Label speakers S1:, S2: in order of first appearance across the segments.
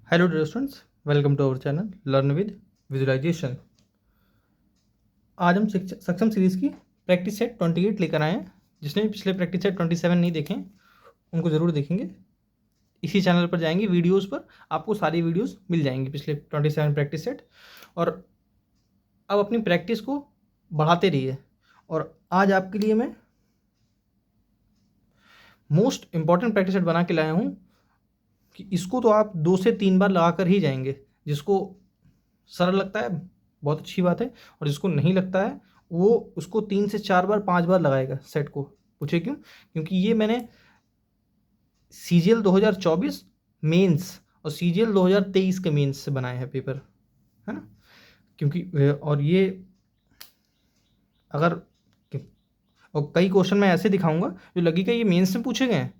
S1: Hello dear students, welcome to our channel learn with visualisation. आज हम सक्षम series की प्रैक्टिस सेट 28 लेकर आए हैं। जिसने भी पिछले प्रैक्टिस सेट 27 नहीं देखे उनको ज़रूर देखेंगे। इसी चैनल पर जाएंगे, वीडियोस पर आपको सारी वीडियोस मिल जाएंगी पिछले 27 प्रैक्टिस सेट। और अब अपनी प्रैक्टिस को बढ़ाते रहिए। और आज आपके लिए मैं मोस्ट इम्पॉर्टेंट प्रैक्टिस सेट बना के लाया हूँ कि इसको तो आप 2 से 3 बार लगा कर ही जाएंगे। जिसको सरल लगता है बहुत अच्छी बात है, और जिसको नहीं लगता है वो उसको 3 से 4 बार 5 बार लगाएगा सेट को। पूछे क्यों? क्योंकि ये मैंने CGL 2024 मेंस और CGL 2023 के मेंस से बनाए हैं पेपर, है ना। क्योंकि और ये अगर और कई क्वेश्चन मैं ऐसे दिखाऊंगा जो लगेगा ये मेंस में पूछे गए हैं,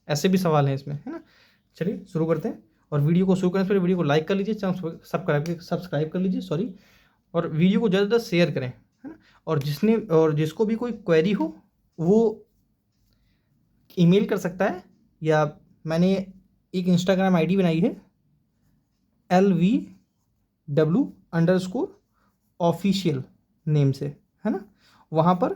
S1: ऐसे भी सवाल हैं इसमें, है ना। चलिए शुरू करते हैं। और वीडियो को शुरू करने से पहले वीडियो को लाइक कर लीजिए, सब्सक्राइब कर लीजिए, सॉरी। और वीडियो को ज़्यादा शेयर करें, है ना। और जिसको भी कोई क्वेरी हो वो ईमेल कर सकता है, या मैंने एक इंस्टाग्राम आईडी बनाई है LVW_official नेम से, है ना। वहाँ पर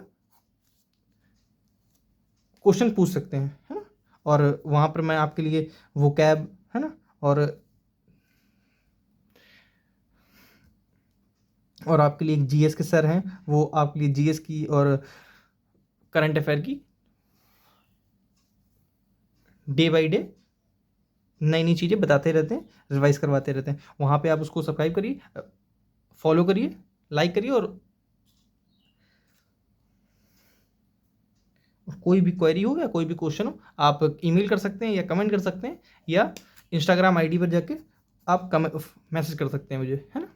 S1: क्वेश्चन पूछ सकते हैं, है ना। और वहाँ पर मैं आपके लिए वोकैब, है ना, और आपके लिए एक जीएस के सर हैं, वो आपके लिए जीएस की और करंट अफेयर की डे बाय डे नई नई चीज़ें बताते रहते हैं, रिवाइज करवाते रहते हैं। वहाँ पे आप उसको सब्सक्राइब करिए, फॉलो करिए, लाइक करिए। और कोई भी क्वेरी हो या कोई भी क्वेश्चन हो आप ईमेल कर सकते हैं या कमेंट कर सकते हैं, या इंस्टाग्राम आईडी पर जाके आप मैसेज कर सकते हैं मुझे, है ना।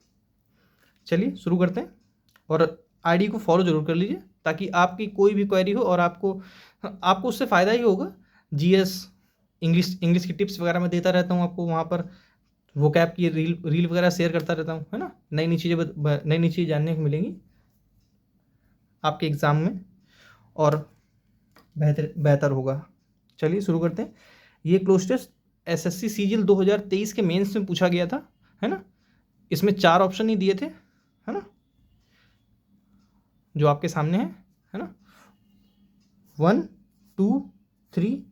S1: चलिए शुरू करते हैं। और आईडी को फॉलो जरूर कर लीजिए ताकि आपकी कोई भी क्वेरी हो और आपको उससे फ़ायदा ही होगा। जीएस इंग्लिश की टिप्स वगैरह मैं देता रहता हूँ आपको वहाँ पर। वोकैब की रील वगैरह शेयर करता रहता हूँ, है ना। नई नई चीज़ें जानने को मिलेंगी आपके एग्ज़ाम में, और बेहतर होगा। चलिए शुरू करते हैं। ये क्लोज टेस्ट SSC CGL 2023 के मेंस में पूछा गया था, है ना। इसमें 4 ऑप्शन ही दिए थे, है ना, जो आपके सामने है ना। 1, 2, 3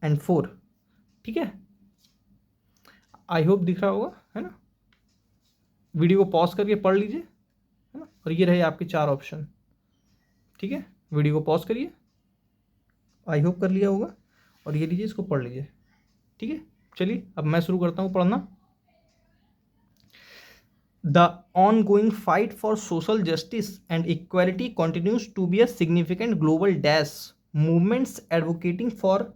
S1: एंड 4, ठीक है। आई होप दिख रहा होगा, है ना। वीडियो को पॉज करके पढ़ लीजिए, है ना। और ये रहे आपके 4 ऑप्शन, ठीक है। वीडियो को पॉज करिए, आई होप कर लिया होगा, और ये लीजिए, इसको पढ़ लीजिए, ठीक है। चलिए अब मैं शुरू करता हूँ पढ़ना। The ongoing fight for social justice and equality continues to be a significant global dash. Movements advocating for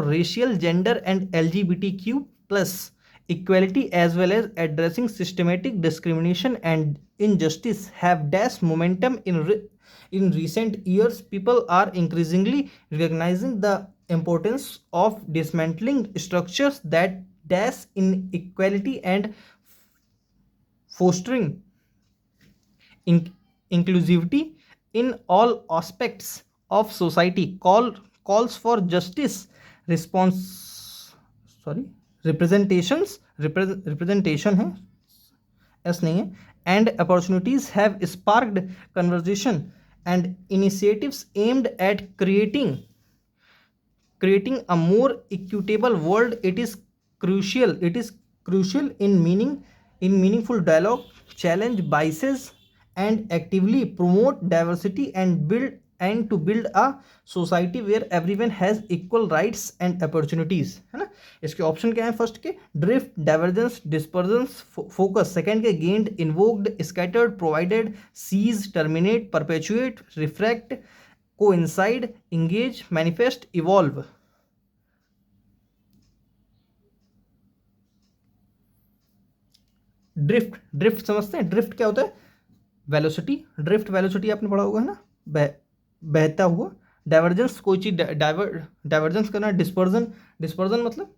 S1: racial, gender, and LGBTQ plus equality, as well as addressing systematic discrimination and injustice, have dashed momentum in recent years. People are increasingly recognizing the importance of dismantling structures that dash inequality and fostering inclusivity in all aspects of society. Calls for justice, response, sorry, representation है, S नहीं है, and opportunities have sparked conversation and initiatives aimed at creating a more equitable world. It is crucial in meaningful dialogue, challenge biases, and actively promote diversity and to build a society where everyone has equal rights and opportunities, है ना। इसके option क्या है? First के drift, divergence, dispersion, focus. Second के gained, invoked, scattered, provided, cease, terminate, perpetuate, refract, coincide, engage, manifest, evolve. Drift समझते हैं? Drift क्या होता है? वेलोसिटी। ड्रिफ्ट वेलोसिटी आपने पढ़ा होगा, है ना, बहता हुआ। डाइवर्जेंस, कोई चीज डाइवर्जेंस करना। डिस्पर्जन मतलब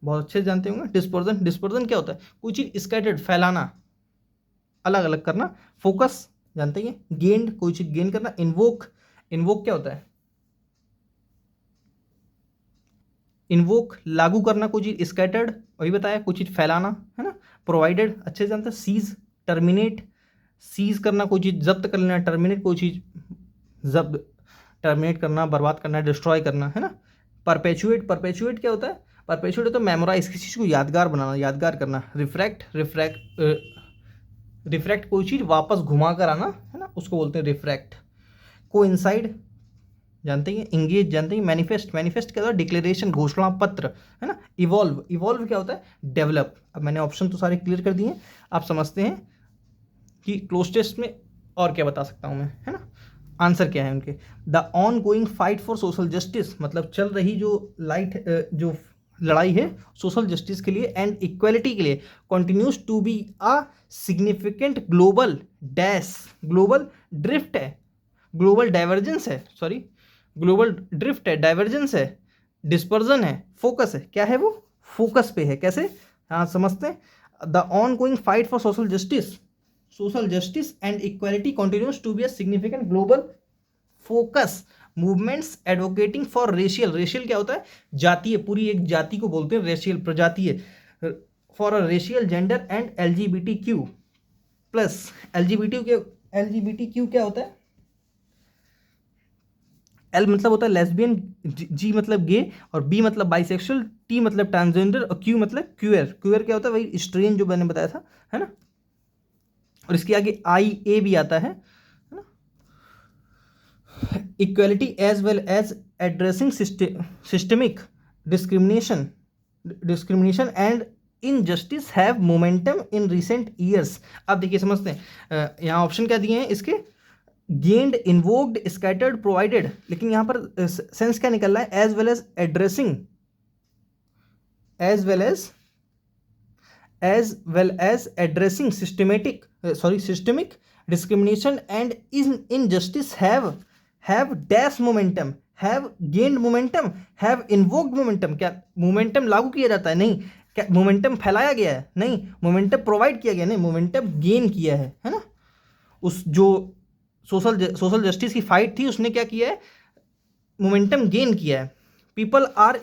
S1: बहुत अच्छे से जानते होंगे। डिस्पर्जन क्या होता है? कोई चीज स्कैटर्ड, फैलाना, अलग अलग करना। फोकस जानते हैं। गेंड, कोई चीज गेन करना। इन्वोक क्या होता है? इन्वोक लागू करना कोई चीज़, स्कैटर्ड वही बताया कोई चीज़ फैलाना, है ना। प्रोवाइडेड अच्छे से जानते हैं। सीज टर्मिनेट, सीज करना कोई चीज़, जब्त कर लेना, टर्मिनेट कोई चीज़ जब्त, टर्मिनेट करना, बर्बाद करना, डिस्ट्रॉय करना, है ना। परपेचुएट, परपेचुएट क्या होता है, परपेचुएट होता है मेमोराइज, किसी चीज़ को यादगार बनाना, यादगार करना। रिफ्रैक्ट, रिफ्रैक्ट कोई चीज़ वापस घुमा कर आना, है ना, उसको बोलते हैं रिफ्रैक्ट। कोइंसाइड जानते हैं, इंगेज जानते हैं। मैनिफेस्ट, मैनिफेस्ट क्या होता है, डिक्लेरेशन, घोषणा पत्र, है ना। इवॉल्व, इवॉल्व क्या होता है, डेवलप। अब मैंने ऑप्शन तो सारे क्लियर कर दिए, आप समझते हैं कि क्लोज टेस्ट में और क्या बता सकता हूँ मैं, है ना। आंसर क्या है उनके, the ongoing fight for social justice, मतलब चल रही जो जो लड़ाई है सोशल जस्टिस के लिए एंड इक्वलिटी के लिए, continues to be a significant global dash, global drift है, ग्लोबल डाइवर्जेंस है, सॉरी ग्लोबल ड्रिफ्ट है, डाइवर्जेंस है, डिस्पर्जन है, फोकस है, क्या है वो, फोकस पे है। कैसे, हाँ समझते हैं। The ongoing fight for social justice, social justice and equality continues to be a significant global focus movements advocating for racial, racial क्या होता है, जातीय, पूरी एक जाति को बोलते हैं रेशियल, प्रजातीय, for a racial gender and LGBT Q plus, LGBT के, एलजीबीटी क्यू क्या होता है, एल मतलब होता है लेस्बियन, जी मतलब गे, और बी मतलब बाइसेक्सुअल, टी मतलब ट्रांसजेंडर, और क्यू मतलब क्यूयर, क्यूयर क्या होता है, वही स्ट्रेन जो मैंने बताया था, है ना। और इसके आगे आई ए भी आता है ना। Equality as well as addressing systemic discrimination, discrimination and injustice have momentum in recent years. अब देखिए समझते हैं, यहाँ ऑप्शन क्या दिए हैं इसके, गेंड, इन्वोक्ड, स्कैटर्ड, प्रोवाइडेड, लेकिन यहाँ पर सेंस क्या निकल रहा है, as well as addressing, as well as, as well as addressing systematic, sorry systemic discrimination and injustice have dash momentum, have gained momentum, have invoked momentum. क्या momentum लागू किया जाता है, नहीं। क्या मोमेंटम फैलाया गया है, नहीं। मोमेंटम प्रोवाइड किया गया, नहीं। मोमेंटम गेन किया है ना। उस जो सोशल जस्टिस की फाइट थी उसने क्या किया है, मोमेंटम गेन किया है। People are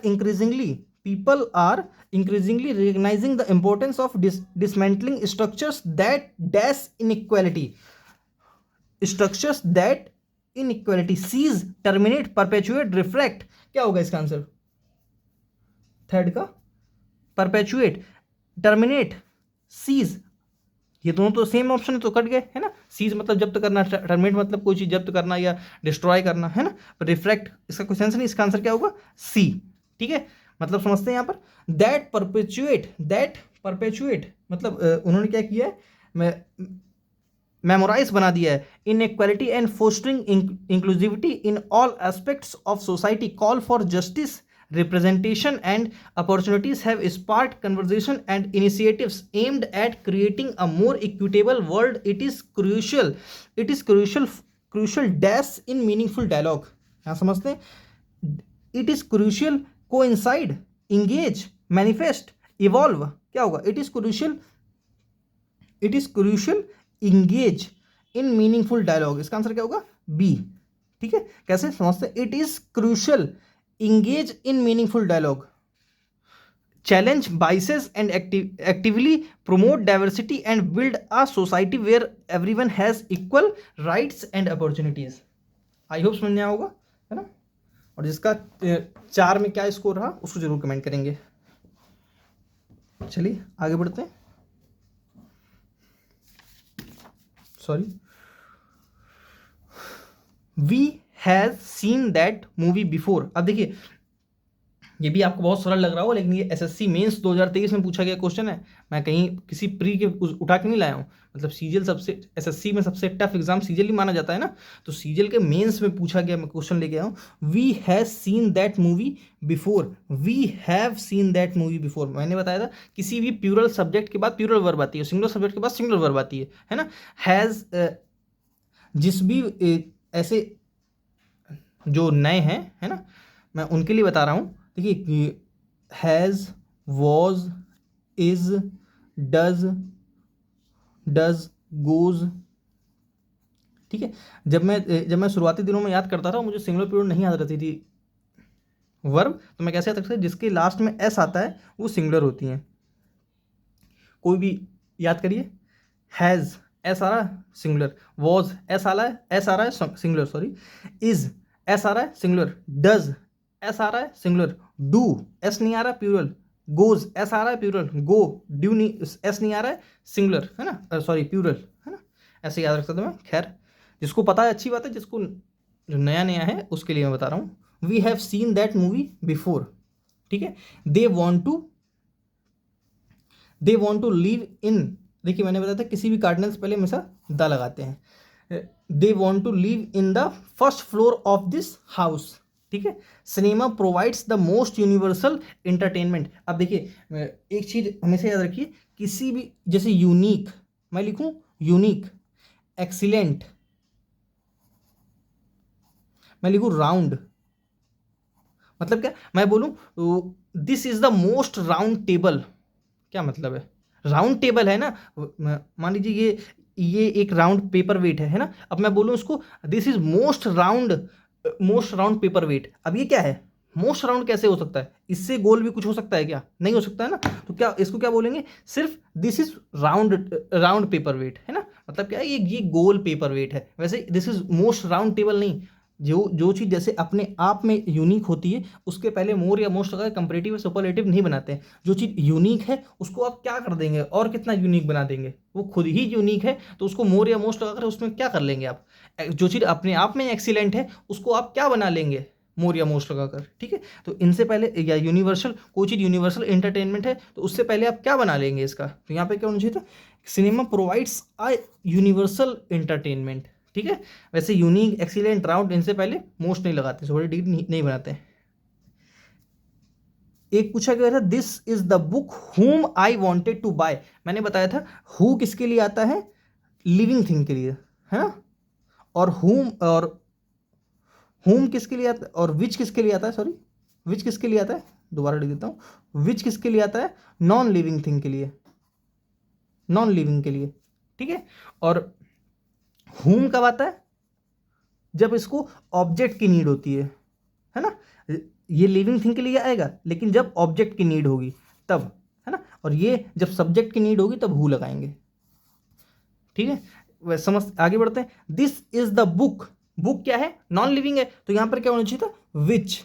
S1: increasingly recognising the importance of dismantling structures that dash inequality, structures that inequality, cease, terminate, perpetuate, refract. क्या होगा इसका आंसर, थर्ड का, परपेचुएट, टर्मिनेट, सीज, ये दोनों तो सेम ऑप्शन है तो कट गए, है ना। सीज मतलब जब्त करना, टर्मिनेट मतलब कोई चीज जब्त करना या डिस्ट्रॉय करना, है ना। रिफ्रैक्ट इसका कोई सेंस नहीं, इसका आंसर क्या होगा, सी। ठीक है, मतलब समझते हैं यहाँ पर, दैट परपेचुएट मतलब उन्होंने क्या किया है, मेमोराइज बना दिया है। Inequality and fostering inclusivity in all aspects of society, call for justice, representation and opportunities have sparked conversation and initiatives aimed at creating a more equitable world. It is crucial dash in meaningful dialogue. यहाँ समझते हैं, it is crucial, coincide, engage, manifest, evolve, क्या होगा, it is crucial engage in meaningful dialogue, इसका answer क्या होगा, B. ठीक है, कैसे समझते हैं, it is crucial engage in meaningful dialogue, challenge biases and actively promote diversity and build a society where everyone has equal rights and opportunities. I hope समझ में आया होगा, है ना। और जिसका 4 में क्या स्कोर रहा उसको जरूर कमेंट करेंगे। चलिए आगे बढ़ते हैं, sorry, we has seen that movie before. अब देखिए ये भी आपको बहुत सरल लग रहा हो, लेकिन ये एसएससी मेंस 2023 में पूछा गया क्वेश्चन है, मैं कहीं किसी प्री के उठा के नहीं लाया हूँ। मतलब सीजीएल सबसे, एसएससी में सबसे टफ एग्जाम सीजीएल ही माना जाता है ना, तो सीजीएल के मेंस में पूछा गया मैं क्वेश्चन लेके आया हूँ। We have seen that movie before, we have seen that movie before. मैंने बताया था किसी भी प्लूरल सब्जेक्ट के बाद प्लूरल वर्ब आती है, सिंगुलर सब्जेक्ट के बाद सिंगुलर वर्ब आती है ना। हैज़, जिस भी ऐसे जो नए हैं, है ना, मैं उनके लिए बता रहा हूँ। देखिए has, was, is, does, goes. ठीक है, जब मैं शुरुआती दिनों में याद करता था मुझे सिंगुलर प्लूरल नहीं याद रहती थी वर्ब तो मैं कैसे याद रख सकता हूँ, जिसके लास्ट में एस आता है वो सिंगुलर होती हैं। कोई भी याद करिए, हैज़ एस आ रहा है सिंगुलर, वॉज एस आ रहा है, एस आ रहा है सिंगुलर, सॉरी, इज एस आ रहा है सिंगुलर, डज एस आ रहा है सिंगुलर, डू एस नहीं आ रहा प्लूरल, गोज एस आ रहा है प्लूरल, गो ड्यू नहीं एस नहीं आ रहा है सिंगुलर, है ना, सॉरी प्लूरल, है ना। ऐसे याद रख सकता हूँ मैं। खैर जिसको पता है अच्छी बात है, जिसको जो नया नया है उसके लिए मैं बता रहा हूँ। We have seen that movie before, ठीक है। They want to live in, देखिए मैंने बताया था किसी भी कार्डिनल से पहले हमेशा द लगाते हैं। They want to live in the first floor of this house, ठीक है। Cinema provides the most universal entertainment. अब देखिए एक चीज हमेशा याद रखिए, किसी भी जैसे यूनिक, मैं लिखूं यूनिक, एक्सीलेंट, मैं लिखूं राउंड, मतलब क्या, मैं बोलूं this is the most round table, क्या मतलब है, राउंड टेबल है ना, मान लीजिए ये एक राउंड पेपर वेट है ना। अब मैं बोलूं उसको this is most round paper weight, अब ये क्या है, मोस्ट राउंड कैसे हो सकता है, इससे गोल भी कुछ हो सकता है क्या, नहीं हो सकता है ना। तो क्या इसको क्या बोलेंगे, सिर्फ this is round paper weight, है ना। मतलब क्या है, ये गोल पेपर वेट है। वैसे this is most round table नहीं, जो चीज़ जैसे अपने आप में यूनिक होती है उसके पहले मोर या मोस्ट लगा कंपैरेटिव या सुपरलेटिव नहीं बनाते हैं। जो चीज़ यूनिक है उसको आप क्या कर देंगे और कितना यूनिक बना देंगे, वो खुद ही यूनिक है तो उसको मोर या मोस्ट लगाकर उसमें क्या कर लेंगे आप। जो चीज़ अपने आप में एक्सीलेंट है उसको आप क्या बना लेंगे, मोर या मोस्ट लगाकर, ठीक है। तो इनसे पहले या यूनिवर्सल, कोई चीज़ यूनिवर्सल एंटरटेनमेंट है तो उससे पहले आप क्या बना लेंगे इसका, तो यहाँ पे क्या होना चाहिए था, cinema provides a universal entertainment, ठीक है। वैसे यूनिक, एक्सीलेंट, राउंड इनसे पहले मोस्ट नहीं लगाते, थोड़ी डिग्री नहीं बनाते हैं। एक पूछा गया था दिस इज द बुक हुम आई वॉन्टेड टू बाय, मैंने बताया था हु किसके लिए आता है, लिविंग थिंग के लिए, है ना। और हुम किसके लिए आता है, और विच किसके लिए आता है, सॉरी, विच किसके लिए आता है, दोबारा लिख देता हूँ, विच किसके लिए आता है, नॉन लिविंग थिंग के लिए, नॉन लिविंग के लिए, ठीक है। और हुम कब आता है, जब इसको ऑब्जेक्ट की नीड होती है ना। ये लिविंग थिंग के लिए आएगा लेकिन जब ऑब्जेक्ट की नीड होगी तब, है ना। और ये जब सब्जेक्ट की नीड होगी तब हु लगाएंगे, ठीक है। वह समझ, आगे बढ़ते हैं। This is the book, book क्या है, नॉन लिविंग है तो यहां पर क्या होना चाहिए था, विच।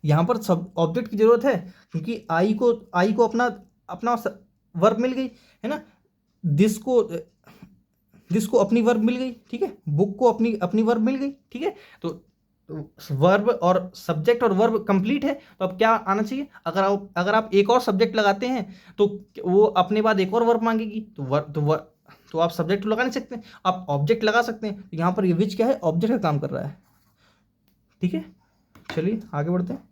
S1: यहां पर सब ऑब्जेक्ट की जरूरत है क्योंकि आई को अपना अपना वर्ब मिल गई, है ना। दिस को दिस को अपनी वर्ब मिल गई, ठीक है। बुक को अपनी अपनी वर्ब मिल गई, ठीक है। तो वर्ब और सब्जेक्ट और वर्ब कंप्लीट है तो अब क्या आना चाहिए, अगर आप एक और सब्जेक्ट लगाते हैं तो वो अपने बाद एक और वर्ब मांगेगी, तो आप सब्जेक्ट तो लगा नहीं सकते, आप ऑब्जेक्ट लगा सकते हैं। तो यहाँ पर ये विच क्या है, ऑब्जेक्ट का काम कर रहा है, ठीक है। चलिए आगे बढ़ते हैं।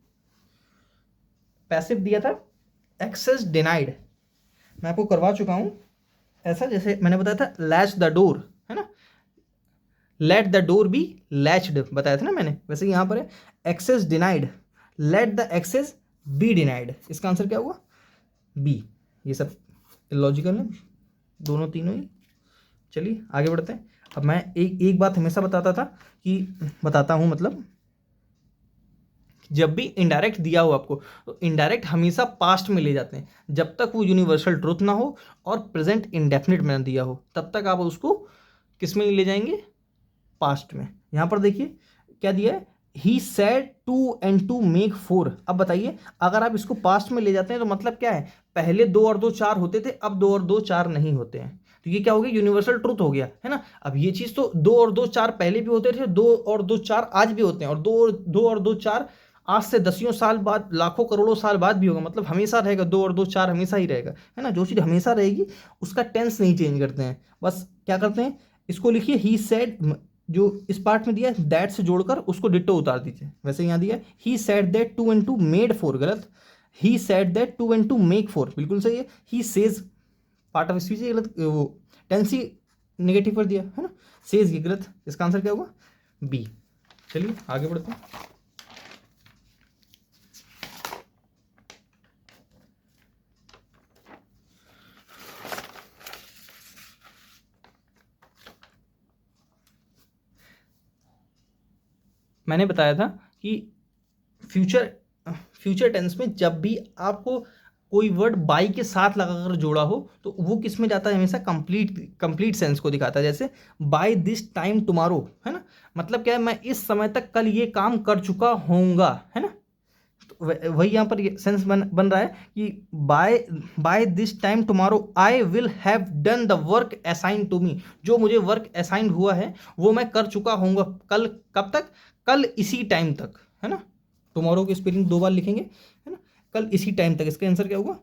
S1: पैसिव दिया था एक्सेस डिनाइड, मैं आपको करवा चुका हूँ ऐसा, जैसे मैंने बताया था लैच द डोर, है ना, let the door be latched बताया था ना मैंने। वैसे यहाँ पर है access denied, let the access be denied, इसका आंसर क्या हुआ, बी। ये सब लॉजिकल है, दोनों तीनों ही। चलिए आगे बढ़ते हैं। अब मैं एक एक बात हमेशा बताता था कि बताता हूँ, मतलब जब भी इनडायरेक्ट दिया हो आपको तो इनडायरेक्ट हमेशा पास्ट में ले जाते हैं, जब तक वो यूनिवर्सल ट्रूथ ना हो और प्रेजेंट इंडेफिनिट में ना दिया हो तब तक आप उसको किस में ले जाएंगे, पास्ट में। यहां पर देखिए क्या दिया है, ही सेड 2 and 2 make 4। अब बताइए अगर आप इसको पास्ट में ले जाते हैं तो मतलब क्या है, पहले 2 और 2 4 होते थे, अब 2 और 2 4 नहीं होते हैं, तो ये क्या हो गया, यूनिवर्सल ट्रूथ हो गया, है ना। अब ये चीज तो 2 और 2 4 पहले भी होते थे, 2 और 2 4 आज भी होते हैं, और दो और दो चार आज से दसियों साल बाद, लाखों करोड़ों साल बाद भी होगा, मतलब हमेशा रहेगा, 2 और 2 4 हमेशा ही रहेगा, है ना। जो चीज़ हमेशा रहेगी उसका टेंस नहीं चेंज करते हैं, बस क्या करते हैं, इसको लिखिए ही सेड, जो इस पार्ट में दिया है दैट से जोड़कर उसको डिट्टो उतार दीजिए। वैसे यहाँ दिया है he said that 2 and 2 made 4, गलत। He said that 2 and 2 make 4 बिल्कुल सही है। He says part of speech गलत, वो टेंस ही नेगेटिव कर दिया, है ना। सेज ये गलत, इसका आंसर क्या होगा, बी। चलिए आगे बढ़ते हैं। मैंने बताया था कि फ्यूचर टेंस में जब भी आपको कोई वर्ड बाई के साथ लगाकर जोड़ा हो तो वो किस में जाता है, हमेशा कंप्लीट सेंस को दिखाता है। जैसे बाय दिस टाइम टुमारो, है ना, मतलब क्या है, मैं इस समय तक कल ये काम कर चुका होऊंगा, है ना। तो वही यहाँ पर ये सेंस बन रहा है कि by this time tomorrow I will have done the work assign to me, जो मुझे वर्क असाइन हुआ है वो मैं कर चुका होऊंगा कल, कब तक, कल इसी टाइम तक, है ना। टुमारो की स्पेलिंग 2 बार लिखेंगे, है ना, कल इसी टाइम तक। इसका आंसर क्या होगा,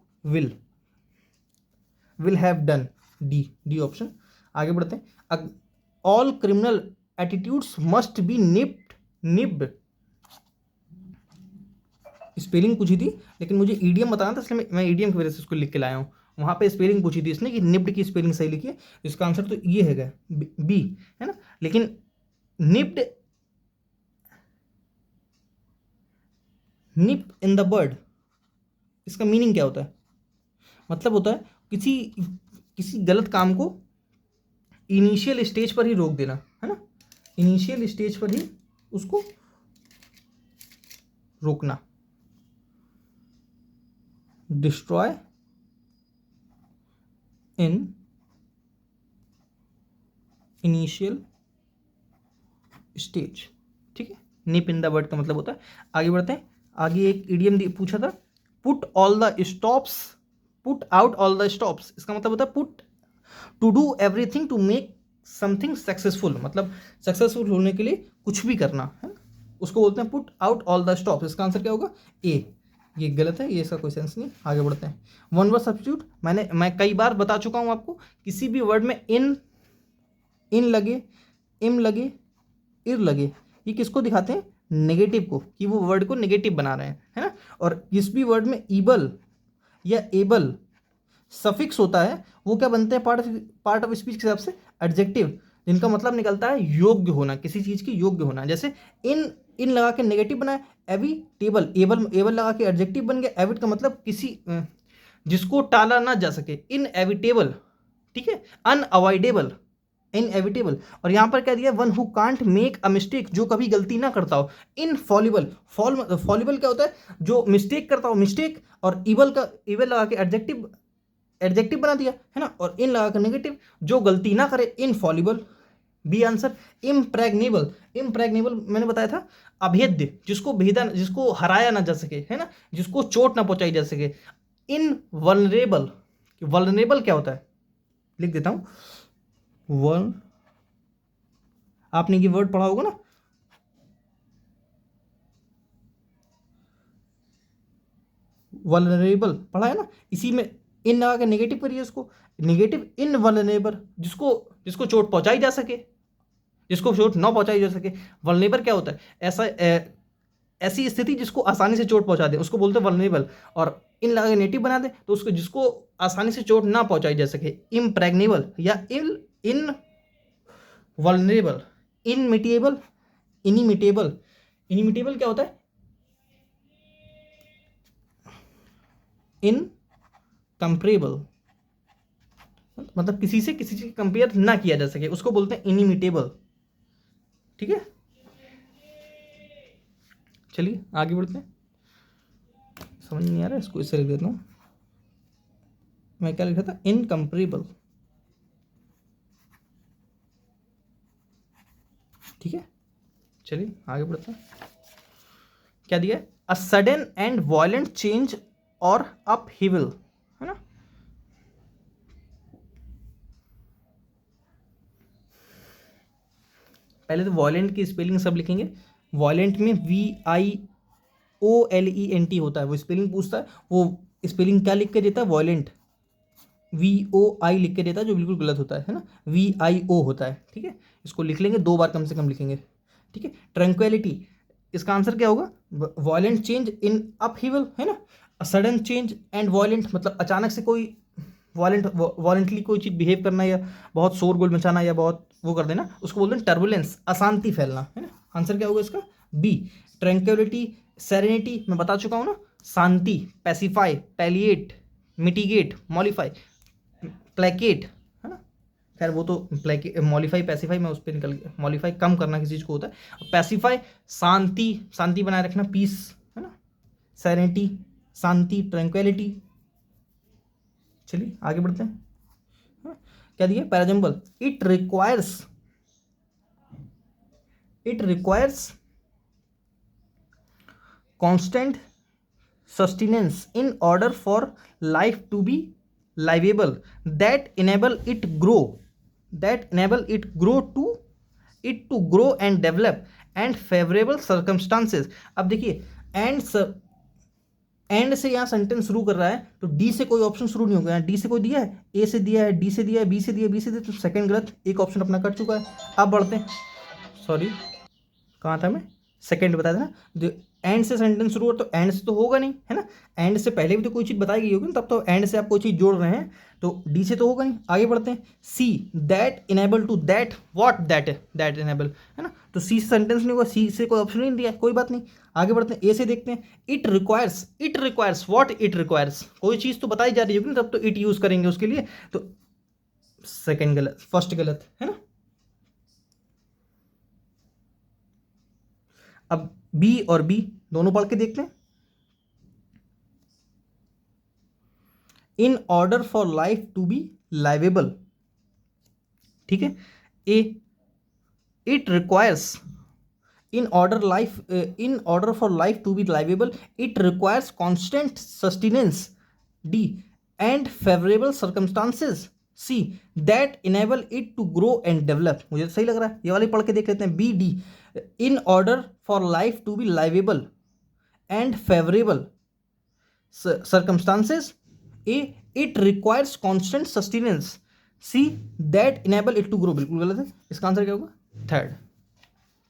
S1: will have done, D option. आगे बढ़ते हैं। All criminal attitudes must be nibbed. Spelling पूछी थी लेकिन मुझे ईडीएम बताना था, इसलिए मैं ईडीएम की वजह से इसको लिख के लाया हूँ। वहाँ पे स्पेलिंग पूछी थी इसने कि निब्ड की स्पेलिंग सही लिखी है, इसका आंसर तो ये है बी, है ना। लेकिन निब्ड, निप इन द बर्ड, इसका मीनिंग क्या होता है, मतलब होता है किसी गलत काम को इनिशियल स्टेज पर ही रोक देना, है ना, इनिशियल स्टेज पर ही उसको रोकना। डिस्ट्रॉय इन इनिशियल स्टेज, ठीक है। निप इन द वर्ड का मतलब होता है। आगे बढ़ते हैं। आगे एक इडियम पूछा था, put all the stops, put out all the stops, इसका मतलब होता है put to do everything to make something successful, मतलब सक्सेसफुल होने के लिए कुछ भी करना, है ना, उसको बोलते हैं put out all the stops. इसका आंसर क्या होगा, ए। ये गलत है, ये इसका कोई सेंस नहीं। आगे बढ़ते हैं। वन वर्ड सब्स्टिट्यूट, मैं कई बार बता चुका हूं आपको, किसी भी वर्ड में इन लगे, इम लगे, इर लगे, ये किसको दिखाते हैं, नेगेटिव को, कि वो वर्ड को नेगेटिव बना रहे हैं, है ना। और किस भी वर्ड में ईबल या एबल सफिक्स होता है वो क्या बनते हैं, पार्ट ऑफ स्पीच के हिसाब से एडजेक्टिव, जिनका मतलब निकलता है योग्य होना, किसी चीज़ की योग्य होना। जैसे इन लगा के नेगेटिव बनाए, एविटेबल, एबल लगा के एडजेक्टिव बन गया। एविट का मतलब किसी जिसको टाला ना जा सके, इनएविटेबल, ठीक है, अनअवॉइडेबल, इनएविटेबल। और यहाँ पर क्या दिया, one who can't make a mistake, जो कभी गलती ना करता हो। इनफॉलिबल, फॉलिबल क्या होता है, जो मिस्टेक करता हो, मिस्टेक। और ईबल लगा के एडजेक्टिव बना दिया, है ना। और इन लगा कर नेगेटिव, जो गलती ना करे, इनफॉलिबल, बी आंसर। इम्प्रेग्नेबल मैंने बताया था, अभेद्य, जिसको हराया ना जा सके, है ना, जिसको चोट ना पहुंचाई जा सके। इनवल्नरेबल, वल्नरेबल क्या होता है, लिख देता हूं, आपने ये वर्ड पढ़ा होगा ना, वल्नरेबल पढ़ा है ना, इसी में इन लगा के नेगेटिव करिए उसको, नेगेटिव इनवल्नरेबल, जिसको चोट पहुंचाई जा सके, जिसको चोट ना पहुंचाई जा सके। वल्नरेबल क्या होता है, ऐसी स्थिति जिसको आसानी से चोट पहुंचा दे, उसको बोलते हैं वल्नरेबल। और इन लगा के नेगेटिव बना दे तो उसको, जिसको आसानी से चोट ना पहुंचाई जा सके, इम्प्रेग्नेबल या इन वल्नरेबल। इनमिटेबल, इनिमिटेबल क्या होता है, इनकम्परेबल, मतलब किसी चीज कंपेयर ना किया जा सके, उसको बोलते हैं इनिमिटेबल, ठीक है। चलिए आगे बढ़ते हैं। समझ नहीं आ रहा है, इसको इससे लिख देता हूं, मैं क्या लिखा था, इनकम्परेबल, ठीक है। चलिए आगे बढ़ते हैं। क्या दिया है, a sudden and violent change और अपहीवल, है ना। पहले तो वॉयलेंट की स्पेलिंग सब लिखेंगे। वॉयलेंट में VIOLENT होता है, वो स्पेलिंग पूछता है, वो स्पेलिंग क्या लिख के देता है, वॉयलेंट, VOI लिख के देता है, जो बिल्कुल गलत होता है ना, VIO होता है, ठीक है। इसको लिख लेंगे, 2 बार कम से कम लिखेंगे, ठीक है। ट्रैंक्विलिटी, इसका आंसर क्या होगा, वॉयलेंट चेंज इन अपहीवल, है ना। सडन चेंज एंड वॉयलेंट, मतलब अचानक से कोई वॉलेंटली कोई चीज़ बिहेव करना, या बहुत शोरगुल मचाना, या बहुत वो कर देना, उसको बोलते हैं टर्बुलेंस, अशांति फैलना, है ना। आंसर क्या होगा इसका, बी। ट्रैंक्विलिटी, सेरेनिटी मैं बता चुका हूँ ना, शांति, पैसिफाई, पैलिएट, मिटिगेट, मॉलिफाई, प्लेकेट, है ना। खैर वो तो मॉलिफाई पैसिफाई में उस पर निकल गया, मॉलिफाई कम करना किसी चीज़ को होता है, पैसिफाई शांति बनाए रखना, पीस, है ना। सेरेनिटी, शांति, ट्रैंक्विलिटी। चलिए आगे बढ़ते हैं। हाँ, क्या दिया parajumble, it requires constant sustenance in order for life to be livable, that enable it to grow and develop and favorable circumstances। अब देखिए एंड से यहाँ सेंटेंस शुरू कर रहा है तो डी से कोई ऑप्शन शुरू नहीं होगा। डी से कोई दिया है, ए से दिया है, डी से दिया है, बी से दिया है, बी से दिया, तो सेकंड गलत, एक ऑप्शन अपना कट चुका है। अब बढ़ते हैं, सॉरी कहाँ था मैं, सेकंड बताया था ना। एंड से सेंटेंस शुरू हो तो एंड से तो होगा नहीं, है ना। एंड से पहले भी तो कोई चीज़ बताई गई होगी ना, तब तो एंड से आप कोई चीज़ जोड़ रहे हैं, तो डी से तो होगा नहीं। आगे बढ़ते हैं, see that enable to that what that enable, है ना। तो सी से सेंटेंस नहीं होगा, सी से कोई ऑप्शन नहीं दिया, कोई बात नहीं। आगे बढ़ते हैं, ए से देखते हैं, it requires what it requires, कोई चीज़ तो बताई जा रही होगी ना, तब तो इट यूज़ करेंगे उसके लिए, तो सेकेंड गलत, फर्स्ट गलत, है ना। अब बी और बी दोनों पढ़ के देखते हैं। In order for life to be livable, ठीक है। Uh it requires in order for life to be livable, it requires constant sustenance, D, and favorable circumstances, C, that enable it to grow and develop। मुझे तो सही लग रहा है, ये वाली पढ़ के देख लेते हैं। B D, in order for life to be livable and favorable circumstances, A, it requires constant sustenance, C, that enable it to grow। बिल्कुल गलत है, इसका आंसर क्या होगा, थर्ड,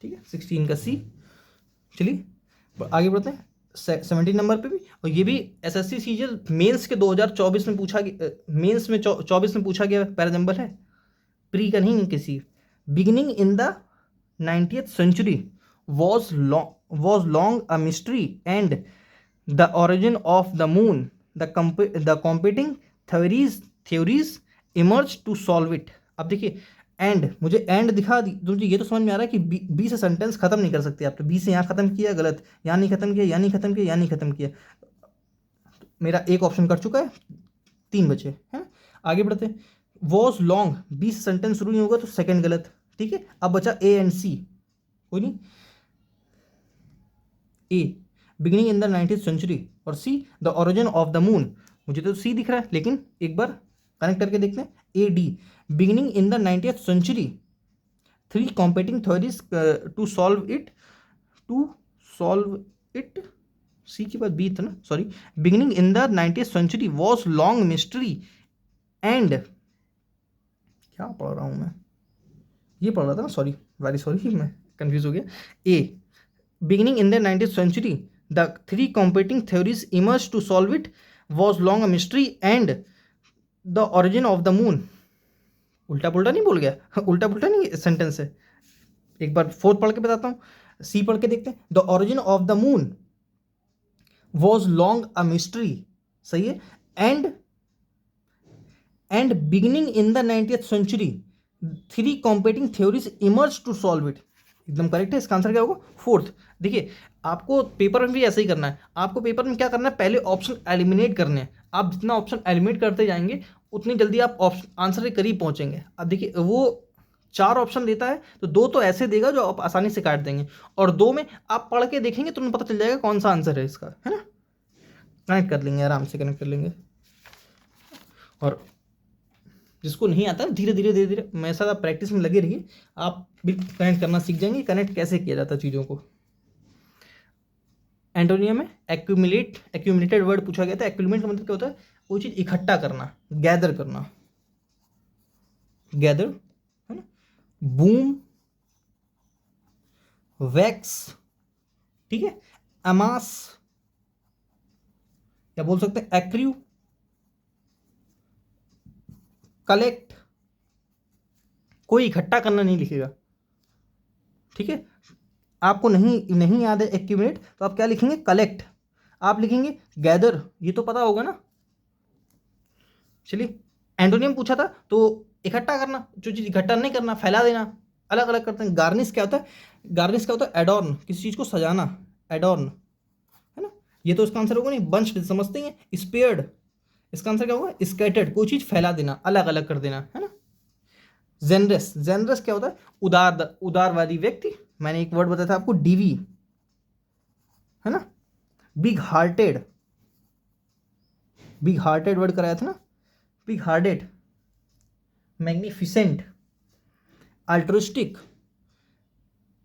S1: ठीक है। 16 का सी। चलिए आगे बढ़ते हैं 17 नंबर पे भी, और ये भी एसएससी सीजीएल मेंस के 2024 में पूछा गया, मेंस में 24 में पूछा गया पैराजम्बल है, प्री का नहीं किसी। Beginning in the 90th century was long a mystery, and the origin of the moon, the competing theories emerged to solve it। अब देखिए एंड, मुझे एंड दिखा दी तो मुझे ये तो समझ में आ रहा है कि बी से सेंटेंस खत्म नहीं कर सकते आप, तो बी से यहाँ खत्म किया गलत, यहाँ नहीं खत्म किया, यहाँ नहीं खत्म किया, यहाँ नहीं खत्म किया, मेरा एक ऑप्शन कट चुका है, 3 बचे, है ना। आगे बढ़ते हैं, वॉज लॉन्ग, बी से सेंटेंस शुरू नहीं होगा तो सेकंड गलत, ठीक है। अब बचा ए एंड सी, कोई नहीं। ए beginning in the 90th century और see the origin of the moon, मुझे तो सी दिख रहा है, लेकिन एक बार कनेक्ट करके देखते हैं। A D beginning in the 90th century, 3 competing theories to solve it, सी के बाद बी था ना, sorry. Beginning in the 90th century was long mystery and, क्या पढ़ रहा हूँ मैं, ये पढ़ रहा था ना, सॉरी, वेरी सॉरी, मैं कंफ्यूज हो गया। ए beginning in the 90th century, the 3 competing theories emerged to solve it, was long a mystery and the origin of the moon। उल्टा पुल्टा नहीं बोल गया, उल्टा पुल्टा नहीं सेंटेंस है, एक बार फोर्थ पढ़ के बताता हूँ। सी पढ़ के देखते हैं, the origin of the moon was long a mystery, सही है। And beginning in the 90th century, 3 competing theories emerge to solve it, एकदम करेक्ट है। इसका आंसर क्या होगा, फोर्थ। देखिए आपको पेपर में भी ऐसा ही करना है, आपको पेपर में क्या करना है, पहले ऑप्शन एलिमिनेट करने हैं। आप जितना ऑप्शन एलिमिनेट करते जाएंगे उतनी जल्दी आप ऑप्शन आंसर के करीब पहुंचेंगे। अब देखिए वो 4 ऑप्शन देता है तो 2 तो ऐसे देगा जो आप आसानी से काट देंगे, और 2 में आप पढ़ के देखेंगे तो पता चल जाएगा कौन सा आंसर है इसका, है ना। कनेक्ट कर लेंगे, आराम से कनेक्ट कर लेंगे। और जिसको नहीं आता धीरे धीरे मेरे साथ आप प्रैक्टिस में लगे रहिए, आप भी कनेक्ट करना सीख जाएंगे, कनेक्ट कैसे किया जाता है चीज़ों को। एंटोनियम में एक्यूमुलेटेड वर्ड पूछा गया था। एक्यूमुलेट का मतलब क्या होता है, कोई चीज़ इकट्ठा करना, गैदर करना, गैदर, है ना। बूम, वैक्स, ठीक है। अमास, या बोल सकते हैं एक्रिव, कलेक्ट, कोई इकट्ठा करना नहीं लिखेगा, ठीक है। आपको नहीं याद है एक्यूमुलेट तो आप क्या लिखेंगे, कलेक्ट। आप लिखेंगे गैदर, ये तो पता होगा ना। चलिए एंटोनियम पूछा था तो इकट्ठा करना, जो चीज़ इकट्ठा नहीं करना, फैला देना, अलग अलग करते हैं। गार्निश क्या होता है, एडॉर्न, किसी चीज़ को सजाना, एडॉर्न, है ना। ये तो इसका आंसर होगा नहीं, बंच समझते हैं, स्पेयर्ड, इसका आंसर क्या होगा, स्कैटर्ड, कोई चीज फैला देना, अलग अलग कर देना, है ना। जेनरस, जेनरस क्या होता है, उदारवादी व्यक्ति। मैंने एक वर्ड बताया था आपको, डीवी, है ना। Big hearted, big hearted word कराया था ना, बिग हार्टेड। मैग्निफिसेंट, अल्ट्रुस्टिक,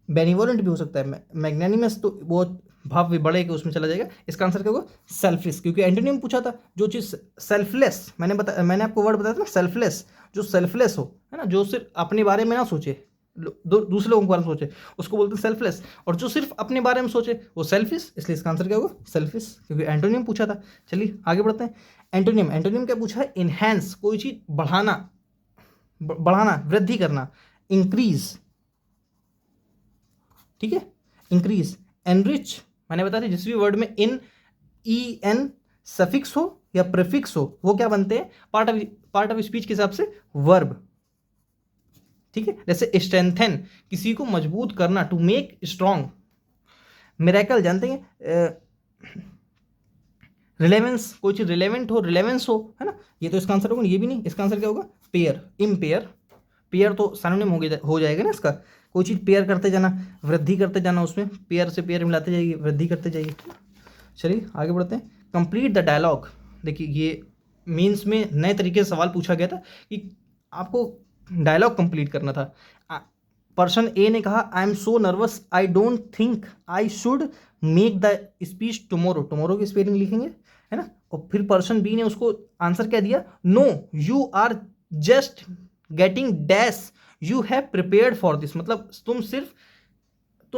S1: बेनिवोलेंट भी हो सकता है, मैग्नेनिमस तो बहुत भाव बड़े के उसमें चला जाएगा। इसका आंसर क्या होगा, सेल्फिश, क्योंकि एंटोनिम पूछा था, जो चीज सेल्फलेस, मैंने आपको वर्ड बताया था ना, सेल्फलेस, जो सेल्फलेस हो, है ना, जो सिर्फ अपने बारे में ना सोचे, दूसरे लोगों के बारे में सोचे, उसको बोलते हैं सेल्फलेस। और जो सिर्फ अपने बारे में सोचे वो सेल्फिश, इसलिए इसका आंसर क्या होगा, सेल्फिश, क्योंकि एंटोनिम पूछा था। चलिए आगे बढ़ते हैं। एंटोनिम, एंटोनिम क्या पूछा है, इनहेंस, कोई चीज बढ़ाना, बढ़ाना, वृद्धि करना, इंक्रीज, ठीक है, इंक्रीज। एनरिच, मैंने बताया जिस भी वर्ड में इन, ई एन सफिक्स हो या प्रीफिक्स हो, वो क्या बनते हैं, पार्ट ऑफ स्पीच के हिसाब से वर्ब, ठीक है। जैसे स्ट्रेंथन, किसी को मजबूत करना, टू मेक स्ट्रॉन्ग। मिरेकल जानते हैं, रिलेवेंस, कोई चीज रिलेवेंट हो, रिलेवेंस हो, है ना। ये तो इसका आंसर होगा, ये भी नहीं, इसका आंसर क्या होगा, पेयर, इम्पेयर। पेयर तो सिनोनिम हो जाएगा ना इसका, कोई चीज पेयर करते जाना, वृद्धि करते जाना, उसमें पेयर से पेयर मिलाते जाइए, वृद्धि करते जाइए। चलिए आगे बढ़ते हैं। कंप्लीट द डायलॉग, देखिए ये मीन्स में नए तरीके से सवाल पूछा गया था कि आपको डायलॉग कंप्लीट करना था। पर्सन ए ने कहा, I am so nervous, I don't think I should make the speech tomorrow, tomorrow की स्पेलिंग लिखेंगे, है ना। और फिर पर्सन बी ने उसको आंसर क्या दिया, no you are just getting dash, you have prepared for this, मतलब तुम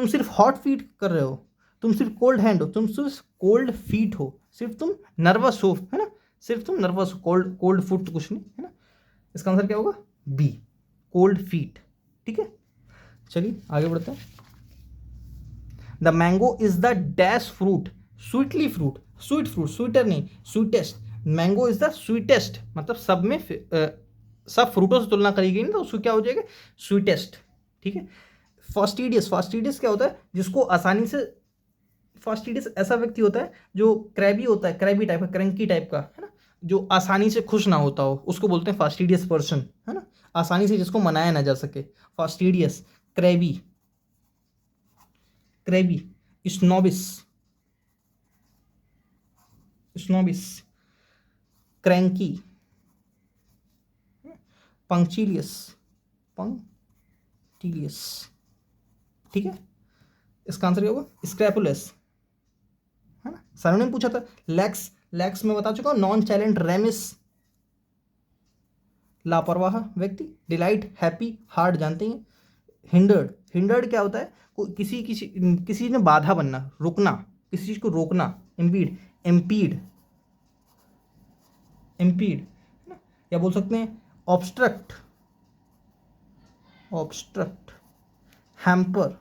S1: सिर्फ हॉट फीट कर रहे हो, तुम सिर्फ कोल्ड हैंड हो, तुम सिर्फ कोल्ड फीट हो, सिर्फ तुम नर्वस हो, है ना, सिर्फ तुम नर्वस हो, कोल्ड कोल्ड फुट कुछ नहीं, है ना। इसका आंसर क्या होगा, बी, कोल्ड फीट, ठीक है। चलिए आगे बढ़ते हैं। The mango is the dash fruit, sweetly fruit, sweet fruit, sweeter नहीं, sweetest, mango is the sweetest, मतलब सब में सब फ्रूटों से तुलना करी गई ना, तो उसको क्या हो जाएगा, स्वीटेस्ट, ठीक है। फास्टिडियस, फास्टिडियस क्या होता है, जिसको आसानी से, फास्टिडियस ऐसा व्यक्ति होता है जो क्रैबी होता है, क्रैबी टाइप का, क्रैंकी टाइप का, है ना, जो आसानी से खुश ना होता हो, उसको बोलते हैं फास्टिडियस पर्सन, है ना, आसानी से जिसको मनाया ना जा सके, फास्टिडियस। क्रैबी, क्रैबी, स्नोबिस, स्नोबिस, क्रैंकी, पंक्चुलियस, पंक्टिलियस, ठीक है। इसका आंसर क्या होगा, स्क्रैपुलस, है ना। सर पूछा था लैक्स, लैक्स में बता चुका हूं, नॉन चाइलेंट, रेमिस, लापरवाह व्यक्ति। डिलाइट, हैप्पी, हार्ड जानते हैं। हिंडर्ड, हिंडर्ड क्या होता है, किसी किसी किसी ने बाधा बनना, रुकना, किसी चीज को रोकना। इम्पीड, एम्पीड, इम्पीड, है ना, या बोल सकते हैं ऑब्स्ट्रक्ट, ऑब्स्ट्रक्ट। हैम्पर,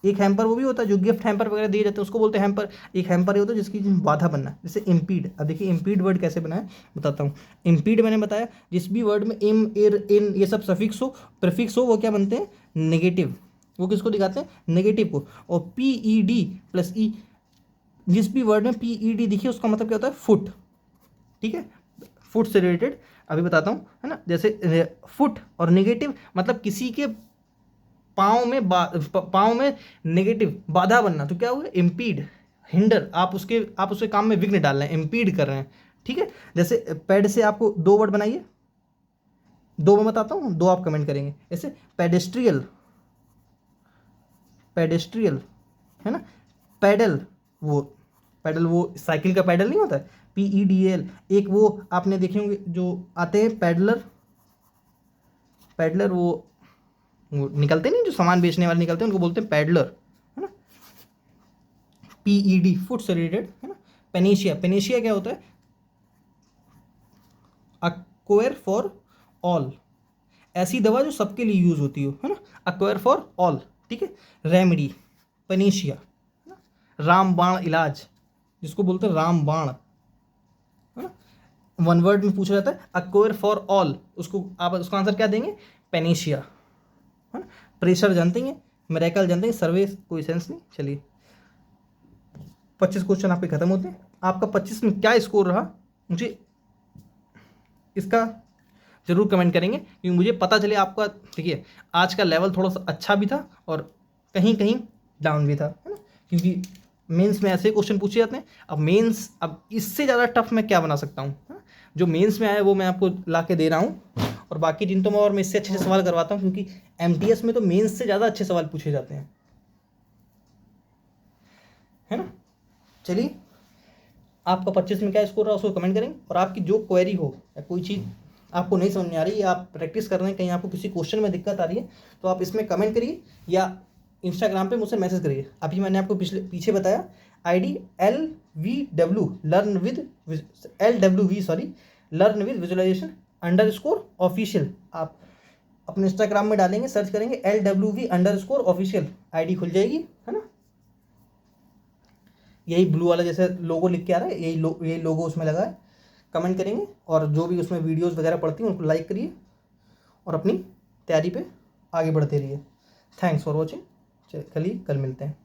S1: एक हैम्पर वो भी होता है जो गिफ्ट हैम्पर वगैरह दिए जाते हैं, उसको बोलते हैं हैम्पर। एक हैम्पर ये होता है जिसकी बाधा बनना, जैसे इम्पीड। अब देखिए इम्पीड वर्ड कैसे बना है बताता हूँ। इम्पीड मैंने बताया, जिस भी वर्ड में इम, इर, इन ये सब सफिक्स हो, प्रीफिक्स हो, वो क्या बनते हैं, नेगेटिव। वो किसको दिखाते हैं, नेगेटिव को। और पी ई डी प्लस ई, जिस भी वर्ड में पी ई डी दिखिए उसका मतलब क्या होता है, फुट, ठीक है, फुट से रिलेटेड अभी बताता हूँ, है ना। जैसे फुट और नेगेटिव मतलब किसी के पाँव में नेगेटिव बाधा बनना, तो क्या हुआ, इम्पीड, हिंडर, आप उसके काम में विघ्न डाल रहे हैं, इम्पीड कर रहे हैं, ठीक है। जैसे पैड से आपको दो वर्ड बनाइए, दो मैं बताता हूँ, दो आप कमेंट करेंगे। जैसे पेडेस्ट्रियल, पेडेस्ट्रियल, है ना। पैडल, वो पैडल वो साइकिल का पैडल नहीं होता है, PEDL। एक वो आपने देखे होंगे जो आते हैं पैडलर, पैडलर वो निकलते नहीं, जो सामान बेचने वाले निकलते हैं उनको बोलते हैं पैडलर, है ना। PED, फुट से रिलेटेड, है ना। पेनेशिया, पेनेशिया क्या होता है, अक्वायर फॉर ऑल, ऐसी दवा जो सबके लिए यूज होती हो, है ना, अक्वायर फॉर ऑल, ठीक है। रेमेडी, पेनेशिया, है ना। रामबाण इलाज, जिसको बोलते हैं रामबाण, है ना। वन वर्ड में पूछा जाता है अक्वायर फॉर ऑल, उसको आप उसका आंसर क्या देंगे, पेनेशिया, है ना। प्रेशर जानते हैं, मिरेकल जानते हैं, सर्वे कोई सेंस नहीं। चलिए 25 क्वेश्चन आपके ख़त्म होते हैं। आपका 25 में क्या स्कोर रहा मुझे इसका ज़रूर कमेंट करेंगे, क्योंकि मुझे पता चले आपका। देखिए आज का लेवल थोड़ा सा अच्छा भी था और कहीं कहीं डाउन भी था, है ना, क्योंकि मेंस में ऐसे क्वेश्चन पूछे जाते हैं। अब मेंस, अब इससे ज़्यादा टफ मैं क्या बना सकता हूँ, है? जो मेंस में आया वो मैं आपको ला के दे रहा हूँ, और बाकी दिन तो मैं इससे अच्छे से सवाल करवाता हूँ, क्योंकि MTS में तो मेंस से ज़्यादा अच्छे सवाल पूछे जाते हैं, है ना। चलिए, आपका 25 में क्या स्कोर रहा उसको कमेंट करेंगे, और आपकी जो क्वेरी हो या कोई चीज़ आपको नहीं समझ में आ रही है, आप प्रैक्टिस कर रहे हैं, कहीं आपको किसी क्वेश्चन में दिक्कत आ रही है, तो आप इसमें कमेंट करिए या इंस्टाग्राम पे मुझसे मैसेज करिए। अभी मैंने आपको पीछे बताया ID LVW learn with visualisation _official. आप अपने इंस्टाग्राम में डालेंगे, सर्च करेंगे LWV_ऑफिशियल, ID खुल जाएगी, है ना। यही ब्लू वाला जैसे लोगो लिख के आ रहा है, यही लोगो उसमें लगा है। कमेंट करेंगे, और जो भी उसमें वीडियोस वगैरह पड़ती हैं उनको लाइक करिए, और अपनी तैयारी पे आगे बढ़ते रहिए। Thanks for watching. चलिए कल मिलते हैं।